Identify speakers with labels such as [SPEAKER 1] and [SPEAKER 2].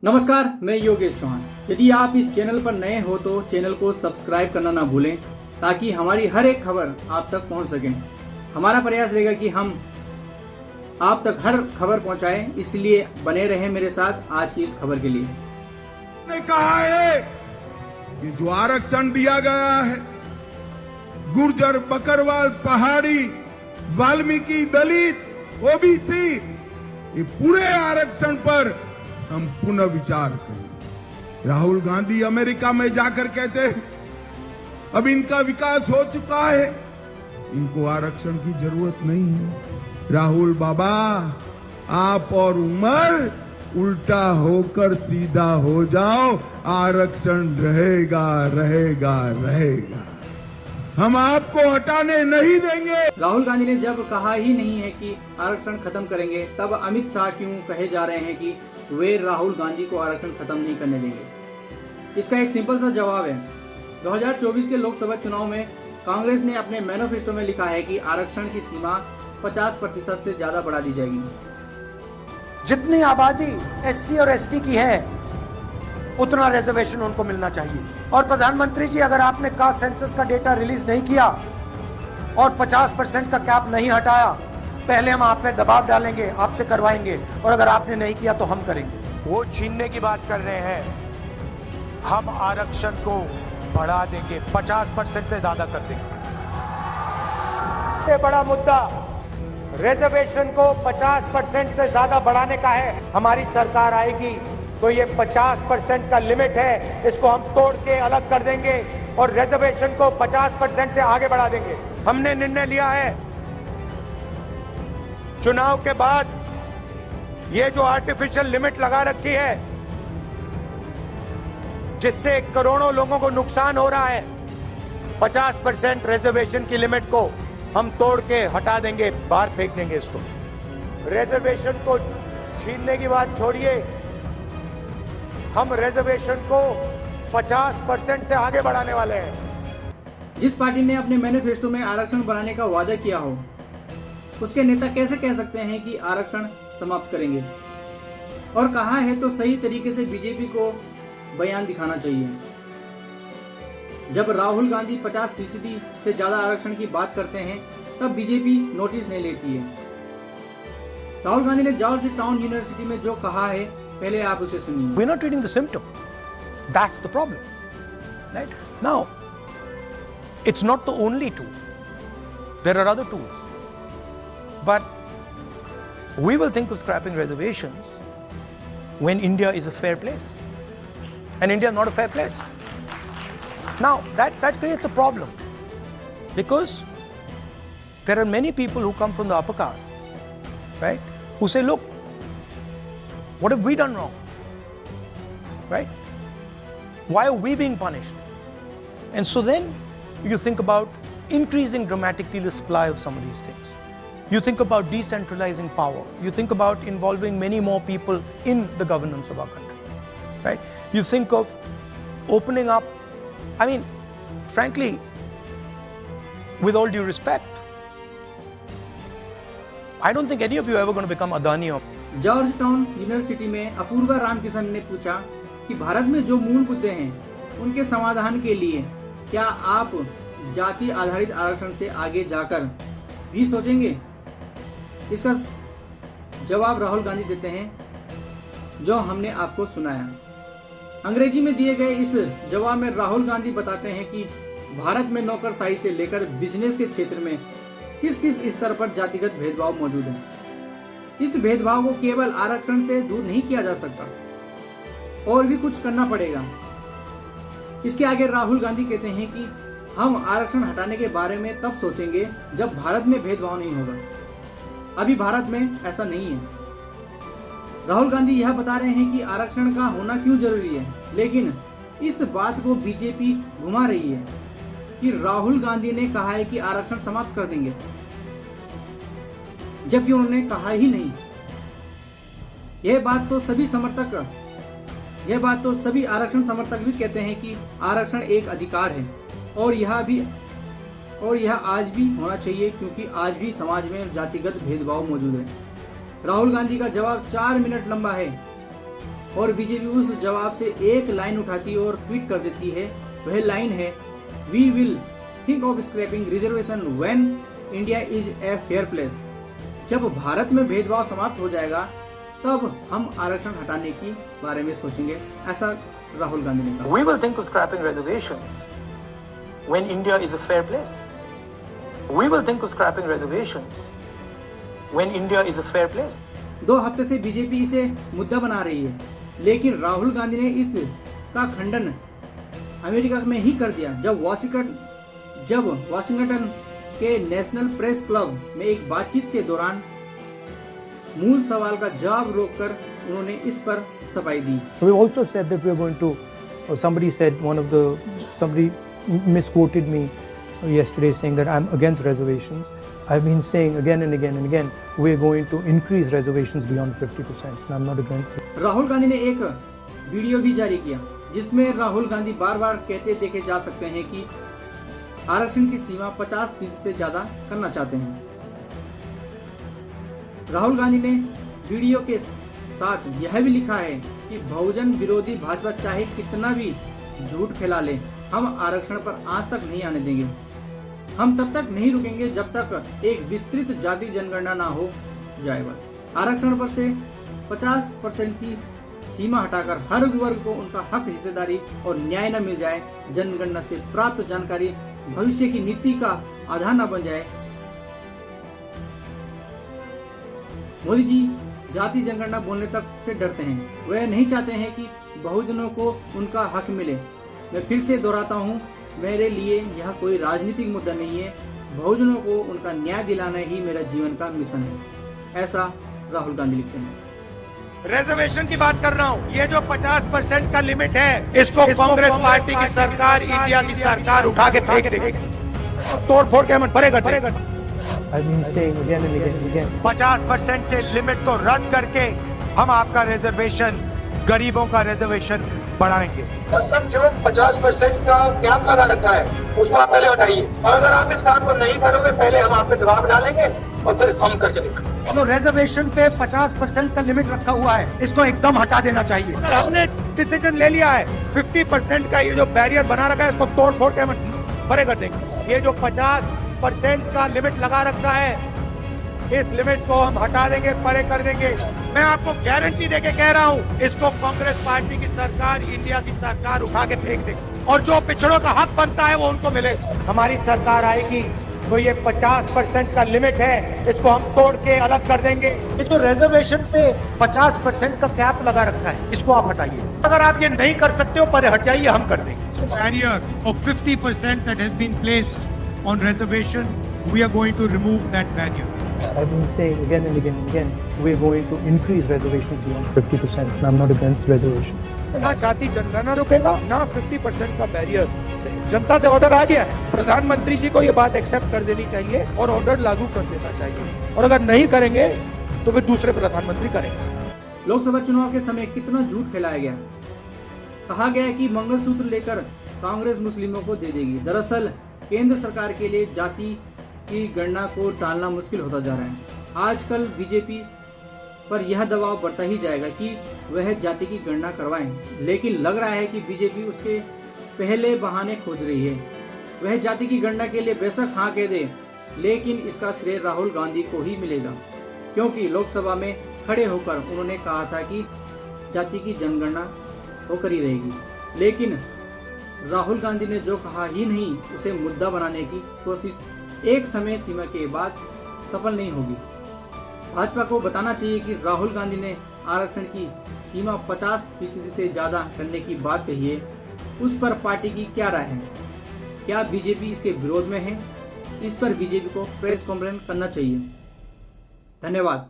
[SPEAKER 1] नमस्कार, मैं योगेश चौहान। यदि आप इस चैनल पर नए हो तो चैनल को सब्सक्राइब करना ना भूलें ताकि हमारी हर एक खबर आप तक पहुंच सके। हमारा प्रयास रहेगा कि हम आप तक हर खबर पहुंचाएं, इसलिए बने रहें मेरे साथ आज की इस खबर के लिए।
[SPEAKER 2] ने कहा है कि जो आरक्षण दिया गया है गुर्जर, बकरवाल, पहाड़ी, वाल्मीकि, दलित, ओबीसी, ये पूरे आरक्षण पर हम पुनः विचार करें। राहुल गांधी अमेरिका में जाकर कहते हैं अब इनका विकास हो चुका है, इनको आरक्षण की जरूरत नहीं है। राहुल बाबा, आप और उमर उल्टा होकर सीधा हो जाओ, आरक्षण रहेगा रहेगा रहेगा, हम आपको हटाने नहीं देंगे।
[SPEAKER 1] राहुल गांधी ने जब कहा ही नहीं है कि आरक्षण खत्म करेंगे, तब अमित शाह क्यों कहे जा रहे हैं कि वे राहुल गांधी को आरक्षण खत्म नहीं करने देंगे? इसका एक सिंपल सा जवाब है। 2024 के लोकसभा चुनाव में कांग्रेस ने अपने मैनिफेस्टो में लिखा है कि आरक्षण की सीमा 50% से ज्यादा बढ़ा दी जाएगी।
[SPEAKER 3] जितनी आबादी एससी और एसटी की है उतना रिजर्वेशन उनको मिलना चाहिए। और प्रधानमंत्री जी, अगर आपने कास्ट सेंसस का डेटा रिलीज नहीं किया और 50% का कैप नहीं हटाया, पहले हम आप पे दबाव डालेंगे, आपसे करवाएंगे, और अगर आपने नहीं किया तो हम करेंगे। वो छीनने की बात कर रहे हैं, हम आरक्षण को बढ़ा देंगे, 50% से ज्यादा कर देंगे। सबसे बड़ा मुद्दा रिजर्वेशन को 50% से ज्यादा बढ़ाने का है। हमारी सरकार आएगी तो ये 50% का लिमिट है, इसको हम तोड़ के अलग कर देंगे और रिजर्वेशन को 50% से आगे बढ़ा देंगे। हमने निर्णय लिया है चुनाव के बाद ये जो आर्टिफिशियल लिमिट लगा रखी है जिससे करोड़ों लोगों को नुकसान हो रहा है, 50% रिजर्वेशन की लिमिट को हम तोड़ के हटा देंगे, बाहर फेंक देंगे इसको। रिजर्वेशन को छीनने की बात छोड़िए, हम रिजर्वेशन को 50% से आगे बढ़ाने वाले हैं।
[SPEAKER 1] जिस पार्टी ने अपने मैनिफेस्टो में आरक्षण बढ़ाने का वादा किया हो, उसके नेता कैसे कह सकते हैं कि आरक्षण समाप्त करेंगे? और कहा है तो सही तरीके से बीजेपी को बयान दिखाना चाहिए। जब राहुल गांधी 50% से ज्यादा आरक्षण की बात करते हैं, तब बीजेपी नोटिस नहीं लेती है। राहुल गांधी ने जॉर्ज टाउन यूनिवर्सिटी में जो कहा है, पहले आप उसे सुनिए।
[SPEAKER 3] We're not treating the symptom. That's the problem. Right? Now, it's not the only tool. There are other tools. But we will think of scrapping reservations when India is a fair place. And India is not a fair place. Now, that creates a problem. Because there are many people who come from the upper caste, right? Who say, look, what have we done wrong? Right? Why are we being punished? And so then you think about increasing dramatically the supply of some of these things. You think about decentralizing power. You think about involving many more people in the governance of our country. Right? You think of opening up, I mean, frankly, with all due respect, I don't think any of you are ever going to become Adani or
[SPEAKER 1] George town university में अपूर्वा रामकिशन ने पूछा कि भारत में जो मूल मुद्दे हैं उनके समाधान के लिए क्या आप जाति आधारित आरक्षण से आगे जाकर भी सोचेंगे? इसका जवाब राहुल गांधी देते हैं जो हमने आपको सुनाया। अंग्रेजी में दिए गए इस जवाब में राहुल गांधी बताते हैं कि भारत में नौकरशाही से लेकर बिजनेस के क्षेत्र में किस किस स्तर पर जातिगत भेदभाव मौजूद है। इस भेदभाव को केवल आरक्षण से दूर नहीं किया जा सकता, और भी कुछ करना पड़ेगा। इसके आगे राहुल गांधी कहते हैं कि हम आरक्षण हटाने के बारे में तब सोचेंगे जब भारत में भेदभाव नहीं होगा। अभी भारत में ऐसा नहीं है। राहुल गांधी यह बता रहे हैं कि आरक्षण का होना क्यों जरूरी है, लेकिन इस बात को बीजेपी घुमा रही है कि राहुल गांधी ने कहा है कि आरक्षण समाप्त कर देंगे, जबकि उन्होंने कहा ही नहीं। यह बात तो सभी आरक्षण समर्थक भी कहते हैं कि आरक्षण एक अधिकार है और यह आज भी होना चाहिए, क्योंकि आज भी समाज में जातिगत भेदभाव मौजूद है। राहुल गांधी का जवाब 4 मिनट लंबा है। और बीजेपी उस जवाब से एक लाइन उठाती है और ट्वीट कर देती है। वह लाइन है, we will think of scrapping reservation when India is a fair place. जब भारत में भेदभाव समाप्त हो जाएगा तब हम आरक्षण हटाने की बारे में सोचेंगे, ऐसा राहुल गांधी ने कहा।
[SPEAKER 3] We will think of scrapping reservation when India is a fair place. We will think of scrapping reservation when India is a fair place.
[SPEAKER 1] 2 हफ्ते से बीजेपी इसे मुद्दा बना रही है, लेकिन राहुल गांधी ने इस का खंडन अमेरिका में ही कर दिया जब वाशिंगटन के नेशनल प्रेस क्लब में एक बातचीत के दौरान मूल सवाल का जवाब रोककर उन्होंने इस पर सफाई दी।
[SPEAKER 4] We also said that we are going to, or somebody misquoted me yesterday saying that I'm against reservations. I've been saying again and again and again, we're going to increase reservations beyond 50%. And I'm not against it.
[SPEAKER 1] Rahul Gandhi ने एक video भी जारी किया जिसमें राहुल गांधी बार बार कहते देखे जा सकते हैं कि आरक्षण की सीमा 50% से ज्यादा करना चाहते हैं। राहुल गांधी ने वीडियो के साथ यह भी लिखा है कि बहुजन विरोधी भाजपा चाहे कितना भी झूठ फैला ले, हम आरक्षण पर आज तक नहीं आने देंगे। हम तब तक नहीं रुकेंगे जब तक एक विस्तृत जाति जनगणना ना हो जाएगा। आरक्षण पर से 50% की सीमा हटाकर हर वर्ग को उनका हक, हिस्सेदारी और न्याय न मिल जाए, जनगणना से प्राप्त जानकारी भविष्य की नीति का आधार न बन जाए। मोदी जी जाति जनगणना बोलने तक से डरते हैं। वह नहीं चाहते हैं कि बहुजनों को उनका हक मिले। मैं फिर से दोहराता हूँ, मेरे लिए यह कोई राजनीतिक मुद्दा नहीं है। बहुजनों को उनका न्याय दिलाना ही मेरा जीवन का मिशन है, ऐसा राहुल गांधी लिखते हैं।
[SPEAKER 3] रिजर्वेशन की बात कर रहा हूँ। ये जो 50% का लिमिट है, इसको कांग्रेस पार्टी की सरकार, इंडिया की सरकार उठा के फेंक देगी। तोड़ फोड़ के हम पड़ेगा।
[SPEAKER 4] I've been saying again and again and again.
[SPEAKER 3] 50% के लिमिट को रद्द करके हम आपका रिजर्वेशन, गरीबों का रिजर्वेशन बढ़ाएंगे।
[SPEAKER 5] जो 50% का कैप लगा रखा है उसको आप पहले हटाइए, और अगर आप इस काम को नहीं करोगे पहले हम आप पे दबाव डालेंगे और फिर हम करके दिखाएंगे।
[SPEAKER 3] तो रिजर्वेशन पे 50% का लिमिट रखा हुआ है, इसको एकदम हटा देना चाहिए। हमने डिसीजन ले लिया है, 50% का ये जो बैरियर बना रखा है इसको तोड़ फोड़ के हम परे कर देंगे। ये जो 50% का लिमिट लगा रखा है, इस लिमिट को हम हटा देंगे, परे कर देंगे। मैं आपको गारंटी देके कह रहा हूँ, इसको कांग्रेस पार्टी की सरकार, इंडिया की सरकार उठा के फेंक देगी, और जो पिछड़ों का हक बनता है वो उनको मिले। हमारी सरकार आएगी तो ये 50% का लिमिट है, इसको हम तोड़ के अलग कर देंगे।
[SPEAKER 6] ये तो रिजर्वेशन पे 50% का कैप लगा रखा है, इसको आप हटाइए। अगर आप ये नहीं कर सकते हो, परे हट जाइए, हम कर देंगे।
[SPEAKER 7] Barrier of 50% that has been placed on reservation, we are going to remove that barrier.
[SPEAKER 4] I've been saying again and again and again, we're going to increase reservations beyond 50%. And I'm not against reservation.
[SPEAKER 6] ना जाति जनगणना रुकेगा, ना 50% का barrier. जनता से order आ गया है, प्रधानमंत्री जी को ये बात एक्सेप्ट कर देनी चाहिए और ऑर्डर लागू कर देना चाहिए, और अगर नहीं करेंगे तो फिर दूसरे प्रधानमंत्री करेंगे।
[SPEAKER 1] लोकसभा चुनाव के समय कितना झूठ फैलाया गया। कहा गया कि मंगलसूत्र लेकर कांग्रेस मुस्लिमों को दे देगी। दरअसल केंद्र सरकार के लिए जाति की गणना को टालना मुश्किल होता जा रहा है। आजकल बीजेपी पर यह दबाव बढ़ता ही जाएगा कि वह जाति की गणना करवाएं, लेकिन लग रहा है कि बीजेपी उसके पहले बहाने खोज रही है। वह जाति की गणना के लिए बेशक हाँ कह दे, लेकिन इसका श्रेय राहुल गांधी को ही मिलेगा, क्योंकि लोकसभा में खड़े होकर उन्होंने कहा था कि जाति की जनगणना होकर ही रहेगी। लेकिन राहुल गांधी ने जो कहा ही नहीं, उसे मुद्दा बनाने की कोशिश एक समय सीमा के बाद सफल नहीं होगी। भाजपा को बताना चाहिए कि राहुल गांधी ने आरक्षण की सीमा 50% से ज़्यादा करने की बात कही है, उस पर पार्टी की क्या राय है? क्या बीजेपी इसके विरोध में है? इस पर बीजेपी को प्रेस कॉन्फ्रेंस करना चाहिए। धन्यवाद।